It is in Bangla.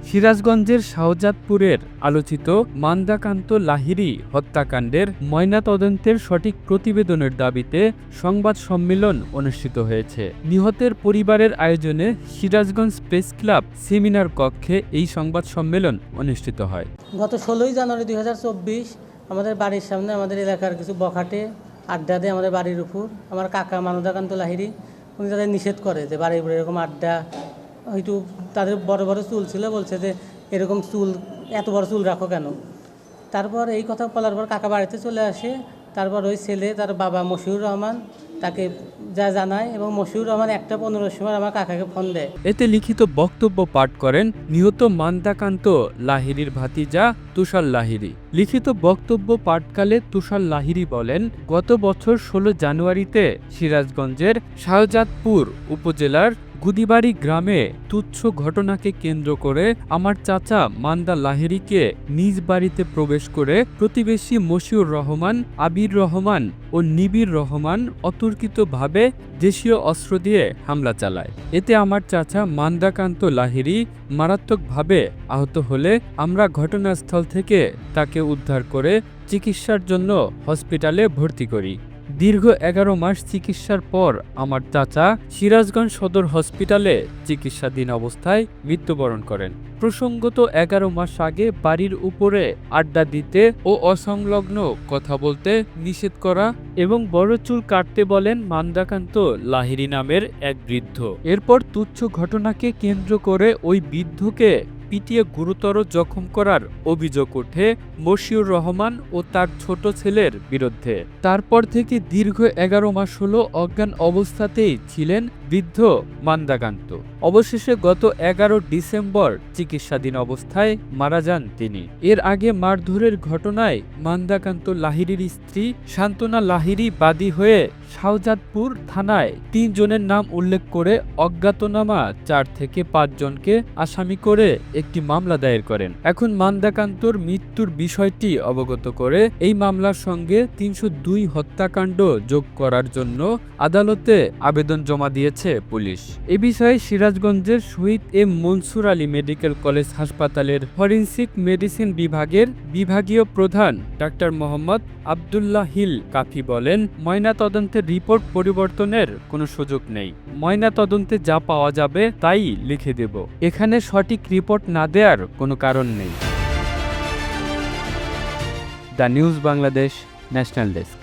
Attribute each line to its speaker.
Speaker 1: সিরাজগঞ্জের শাহজাদপুরের আলোচিত মান্দাকান্ত লাহিড়ী হত্যাকাণ্ডের ময়নাতদন্তের সঠিক প্রতিবেদনের দাবিতে সংবাদ সম্মেলন অনুষ্ঠিত হয়েছে। নিহতের পরিবারের আয়োজনে সিরাজগঞ্জ প্রেস ক্লাব সেমিনার কক্ষে এই সংবাদ সম্মেলন অনুষ্ঠিত হয়।
Speaker 2: গত 16 জানুয়ারি 2024 আমাদের বাড়ির সামনে আমাদের এলাকার কিছু বখাটে আড্ডা দেয় আমাদের বাড়ির উপর। আমার কাকা মান্দাকান্ত লাহিড়ী উনি তাদের নিষেধ করে যে বাড়ির উপরে এরকম আড্ডা, হয়তো তাদের বড় বড় চুল ছিল, বলছে যে এরকম চুল, এত বড় চুল রাখো কেন। তারপর এই কথা বলার পর কাকা বাড়িতে চলে আসে। তারপর ওই ছেলে, তার বাবা মশিউর রহমান, তাকে যা জানায় এবং মশিউর রহমান 1:15 সময় আমার কাকাকে ফোন দেয়।
Speaker 1: এতে লিখিত বক্তব্য পাঠ করেন নিহত মান্দাকান্ত লাহিড়ীর ভাতিজা তুষার লাহিড়ী। লিখিত বক্তব্য পাঠকালে তুষার লাহিড়ী বলেন, গত বছর 16 জানুয়ারিতে সিরাজগঞ্জের শাহজাদপুর উপজেলার গুদিবাড়ি গ্রামে তুচ্ছ ঘটনাকে কেন্দ্র করে আমার চাচা মান্দা লাহিড়ীকে নিজ বাড়িতে প্রবেশ করে প্রতিবেশী মশিউর রহমান, আবির রহমান ও নিবির রহমান অতর্কিতভাবে দেশীয় অস্ত্র দিয়ে হামলা চালায়। এতে আমার চাচা মান্দাকান্ত লাহিড়ী মারাত্মকভাবে আহত হলে আমরা ঘটনাস্থল থেকে তাকে উদ্ধার করে চিকিৎসার জন্য হসপিটালে ভর্তি করি। দীর্ঘ 11 মাস চিকিৎসার পর আমার চাচা সিরাজগঞ্জ সদর হসপিটালে চিকিৎসাধীন অবস্থায় মৃত্যুবরণ করেন। প্রসঙ্গত 11 মাস আগে বাড়ির উপরে আড্ডা দিতে ও অসংলগ্ন কথা বলতে নিষেধ করা এবং বড় চুল কাটতে বলেন মান্দাকান্ত লাহিড়ী নামের এক বৃদ্ধ। এরপর তুচ্ছ ঘটনাকে কেন্দ্র করে ওই বৃদ্ধকে পিটিয়ে গুরুতর জখম করার অভিযোগ ওঠে মশিউর রহমান ও তার ছোট ছেলের বিরুদ্ধে। তারপর থেকে দীর্ঘ 11 মাস হলো অজ্ঞান অবস্থাতেই ছিলেন বৃদ্ধ মান্দাকান্ত। অবশেষে গত 11 ডিসেম্বর চিকিৎসাধীন অবস্থায় মারা যান তিনি। এর আগে মারধরের ঘটনায় মান্দাকান্ত লাহিড়ীর স্ত্রী সান্ত্বনা লাহিড়ী বাদী হয়ে শাহজাদপুর থানায় 3 জনের নাম উল্লেখ করে অজ্ঞাতনামা 4 থেকে 5 জনকে আসামি করে একটি মামলা দায়ের করেন। এখন মান্দাকান্তর মৃত্যুর বিষয়টি অবগত করে এই মামলার সঙ্গে 302 হত্যাকাণ্ড যোগ করার জন্য আদালতে আবেদন জমা দিয়েছে পুলিশ। এ বিষয়ে সিরাজগঞ্জের Shaheed M Monsur Ali medical college হাসপাতালের ফরেনসিক মেডিসিন বিভাগের বিভাগীয় প্রধান ডাক্তার মোহাম্মদ আবদুল্লাহ হিল কাফি বলেন, ময়নাতদন্তের রিপোর্ট পরিবর্তনের কোনো সুযোগ নেই। ময়নাতদন্তে যা পাওয়া যাবে তাই লিখে দেব। এখানে সঠিক রিপোর্ট না দেওয়ার কোনো কারণ নেই। The news Bangladesh, national desk.